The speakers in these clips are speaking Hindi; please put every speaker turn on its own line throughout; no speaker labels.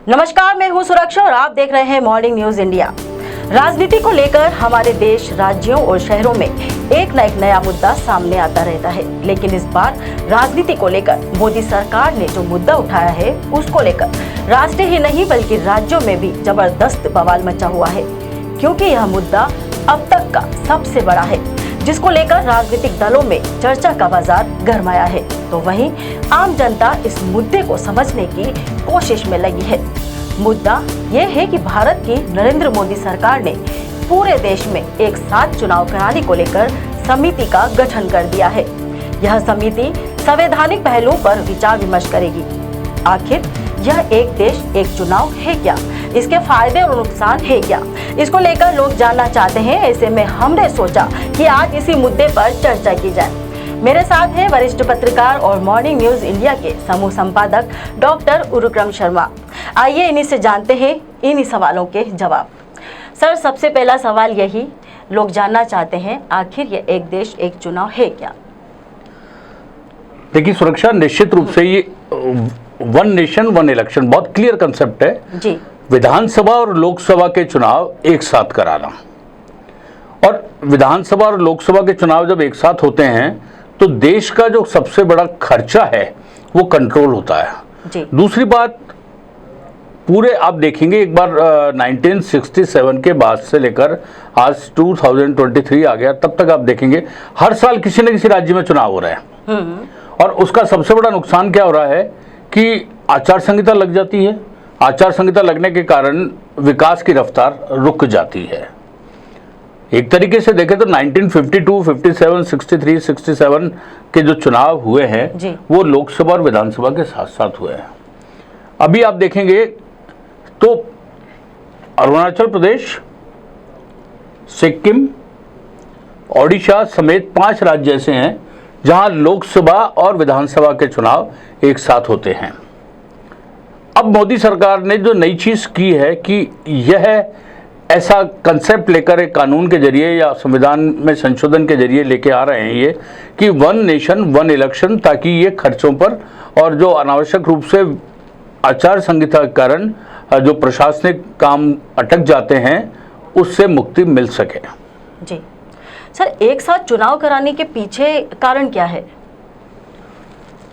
नमस्कार, मैं हूं सुरक्षा और आप देख रहे हैं मॉर्निंग न्यूज इंडिया। राजनीति को लेकर हमारे देश, राज्यों और शहरों में एक नया मुद्दा सामने आता रहता है, लेकिन इस बार राजनीति को लेकर मोदी सरकार ने जो मुद्दा उठाया है उसको लेकर राष्ट्र ही नहीं बल्कि राज्यों में भी जबरदस्त बवाल मचा हुआ है, क्योंकि यह मुद्दा अब तक का सबसे बड़ा है जिसको लेकर राजनीतिक दलों में चर्चा का बाजार गरमाया है। तो वहीं आम जनता इस मुद्दे को समझने की कोशिश में लगी है। मुद्दा यह है कि भारत की नरेंद्र मोदी सरकार ने पूरे देश में एक साथ चुनाव कराने को लेकर समिति का गठन कर दिया है। यह समिति संवैधानिक पहलुओं पर विचार विमर्श करेगी। आखिर यह एक देश एक चुनाव है क्या, इसके फायदे और नुकसान है क्या, इसको लेकर लोग जानना चाहते हैं। ऐसे में हमने सोचा कि आज इसी मुद्दे पर चर्चा की जाए। मेरे साथ हैं वरिष्ठ पत्रकार और मॉर्निंग न्यूज इंडिया के समूह संपादक डॉक्टर उरुक्रम शर्मा। आइए इन्हीं से जानते हैं इन्हीं सवालों के जवाब। सर, सबसे पहला सवाल यही लोग जानना चाहते हैं, आखिर ये एक देश एक चुनाव है क्या?
देखिए सुरक्षा, निश्चित रूप से ये वन नेशन वन इलेक्शन बहुत क्लियर कंसेप्ट है
जी।
विधानसभा और लोकसभा के चुनाव एक साथ कराना, और विधानसभा और लोकसभा के चुनाव जब एक साथ होते हैं तो देश का जो सबसे बड़ा खर्चा है वो कंट्रोल होता है
जी।
दूसरी बात, पूरे आप देखेंगे एक बार 1967 के बाद से लेकर आज 2023 आ गया, तब तक आप देखेंगे हर साल किसी न किसी राज्य में चुनाव हो रहे हैं। और उसका सबसे बड़ा नुकसान क्या हो रहा है कि आचार संहिता लग जाती है। आचार संहिता लगने के कारण विकास की रफ्तार रुक जाती है। एक तरीके से देखें तो 1952, 57, 63, 67 के जो चुनाव हुए हैं वो लोकसभा और विधानसभा के साथ साथ हुए हैं। अभी आप देखेंगे तो अरुणाचल प्रदेश, सिक्किम, ओडिशा समेत 5 राज्य ऐसे हैं जहां लोकसभा और विधानसभा के चुनाव एक साथ होते हैं। अब मोदी सरकार ने जो नई चीज की है कि यह ऐसा कंसेप्ट लेकर एक कानून के जरिए या संविधान में संशोधन के जरिए लेके आ रहे हैं ये कि वन नेशन वन इलेक्शन, ताकि ये खर्चों पर और जो अनावश्यक रूप से आचार संहिता के कारण जो प्रशासनिक काम अटक जाते हैं उससे मुक्ति मिल सके।
जी सर, एक साथ चुनाव कराने के पीछे कारण क्या है?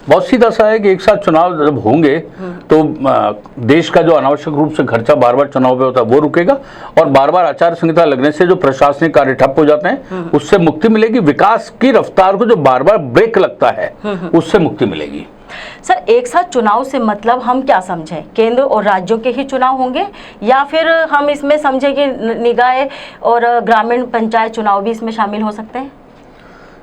बहुत सीधा सा है कि एक साथ चुनाव जब होंगे तो देश का जो अनावश्यक रूप से खर्चा बार बार चुनाव पे होता है वो रुकेगा, और बार बार आचार संहिता लगने से जो प्रशासनिक कार्य ठप हो जाते हैं उससे मुक्ति मिलेगी। विकास की रफ्तार को जो बार बार ब्रेक लगता है उससे मुक्ति मिलेगी।
सर, एक साथ चुनाव से मतलब हम क्या समझें? केंद्र और राज्यों के ही चुनाव होंगे या फिर हम इसमें समझें कि निकाय और ग्रामीण पंचायत चुनाव भी इसमें शामिल हो सकते हैं?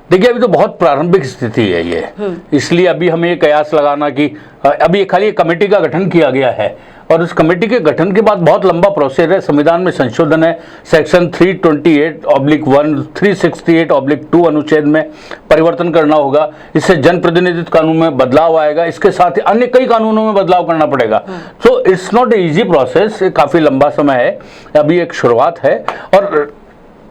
देखिए, अभी तो बहुत प्रारंभिक स्थिति है ये, इसलिए अभी हमें ये कयास लगाना कि अभी खाली एक कमेटी का गठन किया गया है और उस कमेटी के गठन के बाद बहुत लंबा प्रोसेस है। संविधान में संशोधन है, सेक्शन 328/1, 368/2 अनुच्छेद में परिवर्तन करना होगा। इससे जनप्रतिनिधित्व कानून में बदलाव आएगा, इसके साथ ही अन्य कई कानूनों में बदलाव करना पड़ेगा। So it's not a easy process, काफ़ी लंबा समय है, अभी एक शुरुआत है। और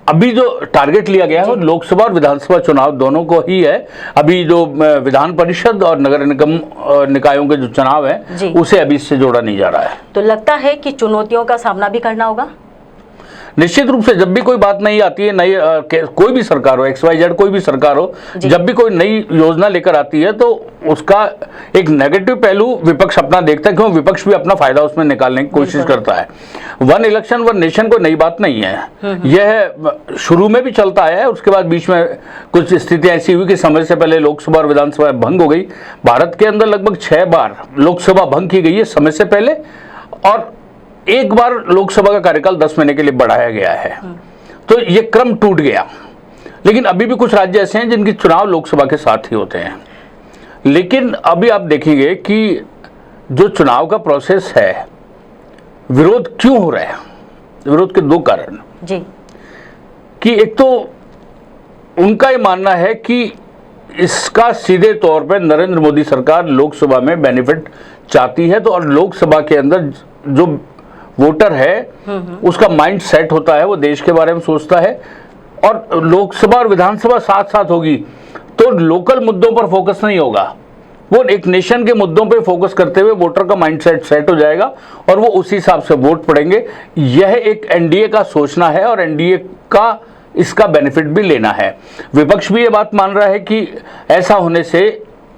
अभी जो टारगेट लिया गया है वो लोकसभा और विधानसभा चुनाव दोनों को ही है। अभी जो विधान परिषद और नगर निगम निकायों के जो चुनाव है उसे अभी इससे जोड़ा नहीं जा रहा है।
तो लगता है कि चुनौतियों का सामना भी करना होगा।
निश्चित रूप से जब भी कोई बात नहीं आती है, नई कोई भी सरकार हो, XYZ कोई भी सरकार हो, जब भी कोई नई योजना लेकर आती है तो उसका एक नेगेटिव पहलू विपक्ष अपना देखता है, क्यों विपक्ष भी अपना फायदा उसमें निकालने की कोशिश करता है। वन इलेक्शन वन नेशन कोई नई बात नहीं है, यह शुरू में भी चलता है। उसके बाद बीच में कुछ स्थितियां ऐसी हुई कि समय से पहले लोकसभा और विधानसभा भंग हो गई। भारत के अंदर लगभग 6 बार लोकसभा भंग की गई है समय से पहले, और एक बार लोकसभा का कार्यकाल 10 महीने के लिए बढ़ाया गया है। तो ये क्रम टूट गया। लेकिन अभी भी कुछ राज्य ऐसे हैं जिनके चुनाव लोकसभा के साथ ही होते हैं। लेकिन अभी आप देखेंगे कि जो चुनाव का प्रोसेस है, विरोध क्यों हो रहा है? विरोध के 2 कारण
जी।
कि एक तो उनका ये मानना है कि इसका सीधे तौर पर नरेंद्र मोदी सरकार लोकसभा में बेनिफिट चाहती है, तो और लोकसभा के अंदर जो वोटर है उसका माइंड सेट होता है, वो देश के बारे में सोचता है, और लोकसभा और विधानसभा साथ साथ होगी तो लोकल मुद्दों पर फोकस नहीं होगा, वो एक नेशन के मुद्दों पे फोकस करते हुए वोटर का माइंडसेट सेट हो जाएगा और वो उसी हिसाब से वोट पड़ेंगे। यह एक एनडीए का सोचना है और एनडीए का इसका बेनिफिट भी लेना है। विपक्ष भी ये बात मान रहा है कि ऐसा होने से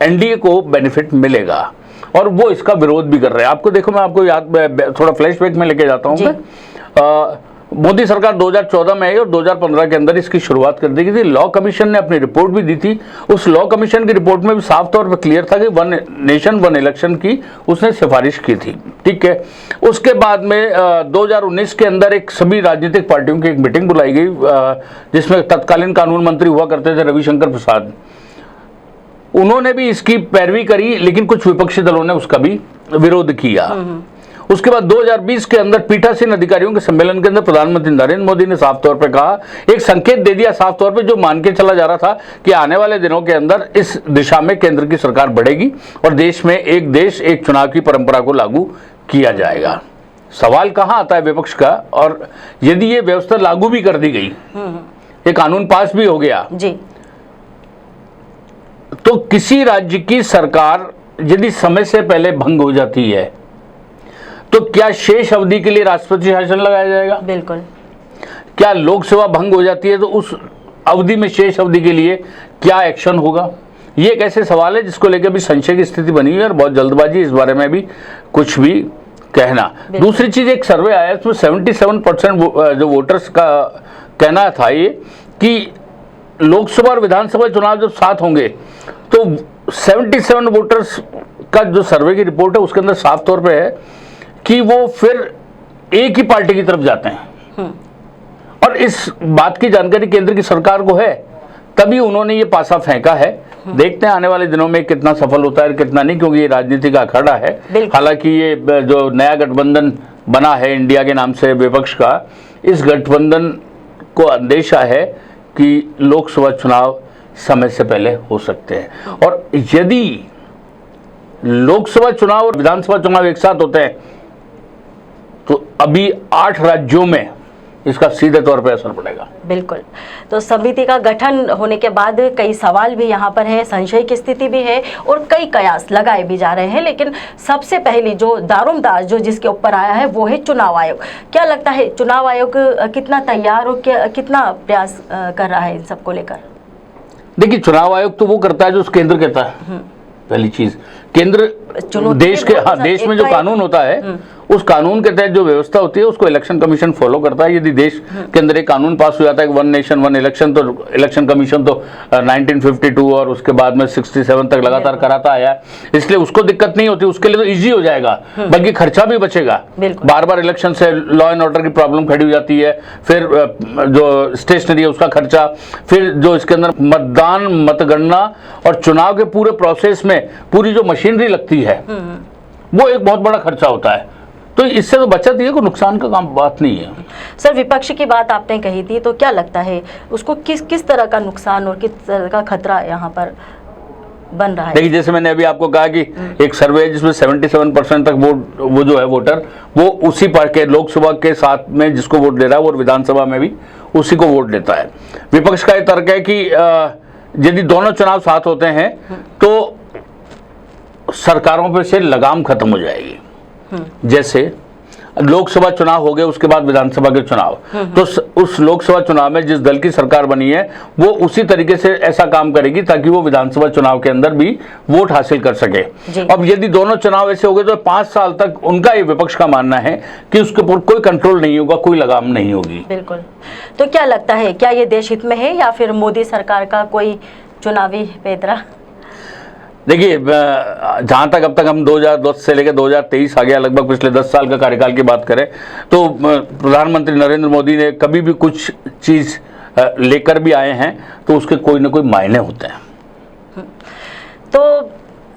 एनडीए को बेनिफिट मिलेगा और वो इसका विरोध भी कर रहे हैं। आपको देखो, मैं आपको याद थोड़ा फ्लैशबैक में लेके जाता हूँ मैं। मोदी सरकार 2014 में आई और 2015 के अंदर इसकी शुरुआत कर दी गई थी। लॉ कमीशन ने अपनी रिपोर्ट भी दी थी। उस लॉ कमीशन की रिपोर्ट में भी साफ तौर पर क्लियर था कि वन नेशन वन इलेक्शन की उसने सिफारिश की थी, ठीक है। उसके बाद में 2019 के अंदर एक सभी राजनीतिक पार्टियों की एक मीटिंग बुलाई गई, जिसमें तत्कालीन कानून मंत्री हुआ करते थे रविशंकर प्रसाद। उन्होंने भी इसकी पैरवी करी, लेकिन कुछ विपक्षी दलों ने उसका भी विरोध किया। उसके बाद 2020 के अंदर पीठासीन अधिकारियों के सम्मेलन के अंदर प्रधानमंत्री नरेंद्र मोदी ने साफ तौर पे कहा, एक संकेत दे दिया साफ तौर पे, जो मान के चला जा रहा था कि आने वाले दिनों के अंदर इस दिशा में केंद्र की सरकार बढ़ेगी और देश में एक देश एक चुनाव की परंपरा को लागू किया जाएगा। सवाल कहां आता है विपक्ष का, और यदि ये व्यवस्था लागू भी कर दी गई, ये कानून पास भी हो गया जी, तो किसी राज्य की सरकार यदि समय से पहले भंग हो जाती है तो क्या शेष अवधि के लिए राष्ट्रपति शासन लगाया जाएगा? बिल्कुल। क्या लोकसभा भंग हो जाती है तो उस अवधि में, शेष अवधि के लिए क्या एक्शन होगा? ये एक ऐसे सवाल है जिसको लेकर भी संशय की स्थिति बनी हुई है और बहुत जल्दबाजी इस बारे में भी कुछ भी कहना। दूसरी चीज, एक सर्वे आया उसमें 77% जो वोटर्स का कहना था ये कि लोकसभा और विधानसभा चुनाव जब साथ होंगे तो 77 वोटर्स का जो सर्वे की रिपोर्ट है उसके अंदर साफ तौर पे है कि वो फिर एक ही पार्टी की तरफ जाते हैं। और इस बात की जानकारी केंद्र की सरकार को है, तभी उन्होंने ये पासा फेंका है। देखते हैं आने वाले दिनों में कितना सफल होता है कितना नहीं, क्योंकि ये राजनीति का अखाड़ा है। हालांकि ये जो नया गठबंधन बना है इंडिया के नाम से विपक्ष का, इस गठबंधन को अंदेशा है कि लोकसभा चुनाव समय से पहले हो सकते हैं। और यदि लोकसभा चुनाव और विधानसभा चुनाव एक साथ होते हैं तो अभी 8 राज्यों में इसका सीधे तौर पर असर पड़ेगा। बिल्कुल। तो समिति का गठन होने के बाद कई सवाल भी यहाँ पर हैं, संशय की स्थिति भी है और कई कयास लगाए भी जा रहे हैं, लेकिन सबसे पहली जो दारोमदार जो जिसके ऊपर आया है वो है चुनाव आयोग। क्या लगता है चुनाव आयोग कितना तैयार और कितना प्रयास कर रहा है इन सबको लेकर? देखिए, चुनाव आयोग तो वो करता है जो केंद्र कहता है। पहली चीज, केंद्र देश के देश में जो कानून होता है उस कानून के तहत जो व्यवस्था होती है उसको इलेक्शन कमीशन फॉलो करता है। यदि देश के अंदर एक कानून पास हो जाता है वन नेशन वन इलेक्शन, तो इलेक्शन कमीशन तो 1952 और उसके बाद में 67 तक लगातार कराता आया, इसलिए उसको दिक्कत नहीं होती, उसके लिए तो इजी हो जाएगा, बल्कि खर्चा भी बचेगा। बार बार इलेक्शन से लॉ एंड ऑर्डर की प्रॉब्लम खड़ी हो जाती है, फिर जो स्टेशनरी है उसका खर्चा, फिर जो इसके अंदर मतदान मतगणना और चुनाव के पूरे प्रोसेस में पूरी जो मशीनरी लगती है वो एक बहुत बड़ा खर्चा होता है। तो इससे तो बचत ही है, कोई नुकसान का काम बात नहीं है। सर, विपक्ष की बात आपने कही थी, तो क्या लगता है उसको किस तरह का नुकसान और किस तरह का खतरा यहाँ पर बन रहा है? देखिए, जैसे मैंने अभी आपको कहा कि एक सर्वे है जिसमें 77% तक वो जो है वोटर वो उसी पार्टी के लोकसभा के साथ में जिसको वोट दे रहा है और विधानसभा में भी उसी को वोट देता है। विपक्ष का ये तर्क है कि यदि दोनों चुनाव साथ होते हैं तो सरकारों पर से लगाम खत्म हो जाएगी। जैसे लोकसभा चुनाव हो गए, उसके बाद विधानसभा के चुनाव, तो उस लोकसभा चुनाव में जिस दल की सरकार बनी है वो उसी तरीके से ऐसा काम करेगी ताकि वो विधानसभा चुनाव के अंदर भी वोट हासिल कर सके। अब यदि दोनों चुनाव ऐसे हो गए तो 5 साल तक उनका ये विपक्ष का मानना है कि उसके ऊपर कोई कंट्रोल नहीं होगा, कोई लगाम नहीं होगी। बिल्कुल। तो क्या लगता है, क्या ये देश हित में है या फिर मोदी सरकार का कोई चुनावी पैतरा? देखिए, जहाँ तक अब तक हम 2010 से लेकर 2023 आ गया, लगभग पिछले 10 साल का कार्यकाल की बात करें तो प्रधानमंत्री नरेंद्र मोदी ने कभी भी कुछ चीज़ लेकर भी आए हैं तो उसके कोई ना कोई मायने होते हैं। तो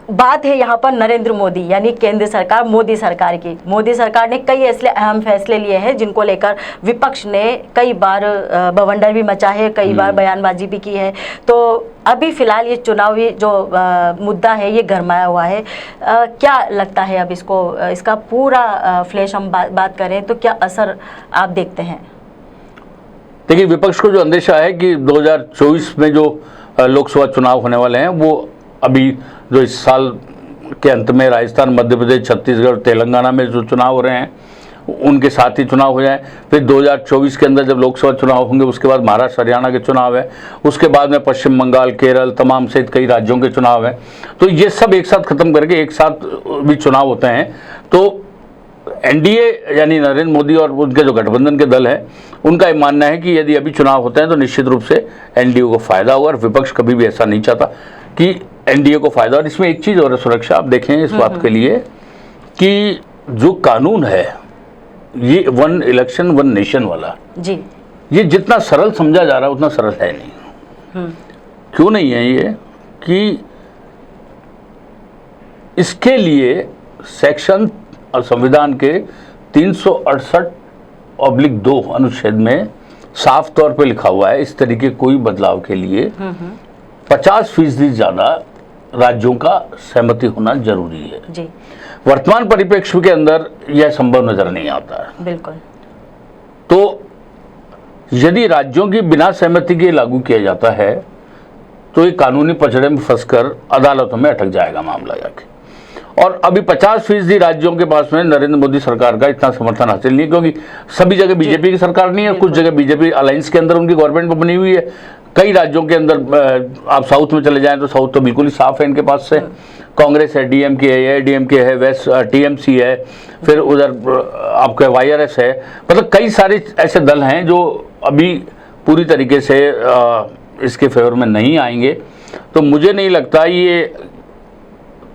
बात है यहाँ पर नरेंद्र मोदी यानी केंद्र सरकार, मोदी सरकार की। मोदी सरकार ने कई ऐसे अहम फैसले लिए हैं जिनको लेकर विपक्ष ने कई बार बवंडर भी मचा है, कई बार बयानबाजी भी की है। तो अभी फिलहाल ये चुनावी जो मुद्दा है ये गरमाया हुआ है। क्या लगता है अब इसका पूरा फ्लैश हम बात करें तो क्या असर आप देखते हैं? देखिए, विपक्ष को जो अंदेशा है कि 2024 में जो लोकसभा चुनाव होने वाले हैं वो अभी जो इस साल के अंत में राजस्थान, मध्य प्रदेश, छत्तीसगढ़, तेलंगाना में जो चुनाव हो रहे हैं उनके साथ ही चुनाव हो जाए। फिर 2024 के अंदर जब लोकसभा चुनाव होंगे उसके बाद महाराष्ट्र, हरियाणा के चुनाव है, उसके बाद में पश्चिम बंगाल, केरल, तमाम सहित कई राज्यों के चुनाव है। तो ये सब एक साथ खत्म करके एक साथ भी चुनाव होते हैं। तो एनडीए यानी नरेंद्र मोदी और उनके जो गठबंधन के दल हैं उनका ये मानना है कि यदि अभी चुनाव होते हैं तो निश्चित रूप से एनडीए को फायदा होगा, और विपक्ष कभी भी ऐसा नहीं चाहता कि एनडीए को फायदा। और इसमें एक चीज़ और है सुरक्षा, आप देखें इस बात के लिए कि जो कानून है ये वन इलेक्शन वन नेशन वाला
जी,
ये जितना सरल समझा जा रहा है उतना सरल है नहीं। क्यों नहीं है ये कि इसके लिए सेक्शन संविधान के 368/2 अनुच्छेद में साफ तौर पे लिखा हुआ है इस तरीके कोई बदलाव के लिए 50% ज़्यादा राज्यों का सहमति होना जरूरी है
जी।
वर्तमान परिप्रेक्ष्य के अंदर यह संभव नजर नहीं आता है।
बिल्कुल।
तो यदि राज्यों की बिना सहमति के लागू किया जाता है तो ये कानूनी पचड़े में फंसकर अदालतों में अटक जाएगा मामला जाके। और अभी 50% राज्यों के पास में नरेंद्र मोदी सरकार का इतना समर्थन हासिल नहीं है, क्योंकि सभी जगह बीजेपी की सरकार नहीं है, कुछ जगह बीजेपी अलायंस के अंदर उनकी गवर्नमेंट बनी हुई है। कई राज्यों के अंदर आप साउथ में चले जाएं तो साउथ तो बिल्कुल ही साफ है इनके पास से, कांग्रेस है, डीएमके है, एडीएमके है, वेस्ट टीएमसी है, फिर उधर आपका वाईआरएस है। मतलब कई सारे ऐसे दल हैं जो अभी पूरी तरीके से इसके फेवर में नहीं आएंगे। तो मुझे नहीं लगता ये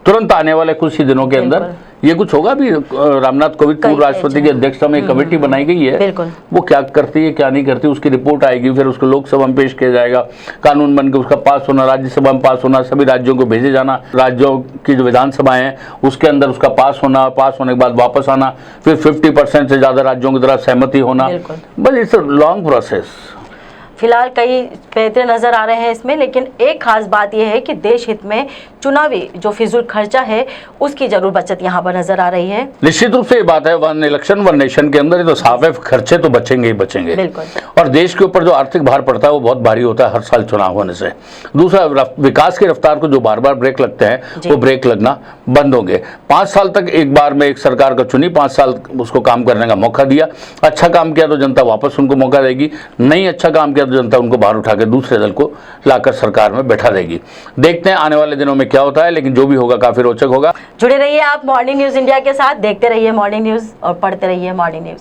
तुरंत आने वाले कुछ ही दिनों के अंदर ये कुछ होगा। भी रामनाथ कोविंद पूर्व राष्ट्रपति की अध्यक्षता में एक कमेटी बनाई गई है, वो क्या करती है क्या नहीं करती उसकी रिपोर्ट आएगी, फिर उसको लोकसभा में पेश किया जाएगा, कानून बन के उसका पास होना, राज्यसभा में पास होना, सभी राज्यों को भेजे जाना, राज्यों की जो विधानसभाएं हैं उसके अंदर उसका पास होना, पास होने के बाद वापस आना, फिर 50% से ज़्यादा राज्यों की तरफ सहमति होना। बस इट्स अ लॉन्ग प्रोसेस।
फिलहाल कई बेहतर नजर आ रहे हैं इसमें, लेकिन एक खास बात यह है कि देश हित में चुनावी जो फिजूल खर्चा है उसकी जरूर बचत यहाँ पर नजर आ रही है।
निश्चित रूप से ये बात है, वन इलेक्शन वन नेशन के अंदर तो साफ है खर्चे तो बचेंगे ही बचेंगे।
बिल्कुल।
और देश के ऊपर जो आर्थिक भार पड़ता है वो बहुत भारी होता है हर साल चुनाव होने से। दूसरा, विकास की रफ्तार को जो बार बार ब्रेक लगते हैं वो ब्रेक लगना बंद होंगे। 5 साल तक एक बार में एक सरकार को चुनी, 5 साल उसको काम करने का मौका दिया, अच्छा काम किया तो जनता वापस उनको मौका देगी, नहीं अच्छा काम किया तो जनता उनको बाहर उठा के दूसरे दल को लाकर सरकार में बैठा देगी। देखते हैं आने वाले दिनों में क्या होता है, लेकिन जो भी होगा काफी रोचक होगा।
जुड़े रहिए आप मॉर्निंग न्यूज इंडिया के साथ, देखते रहिए मॉर्निंग न्यूज और पढ़ते रहिए मॉर्निंग न्यूज।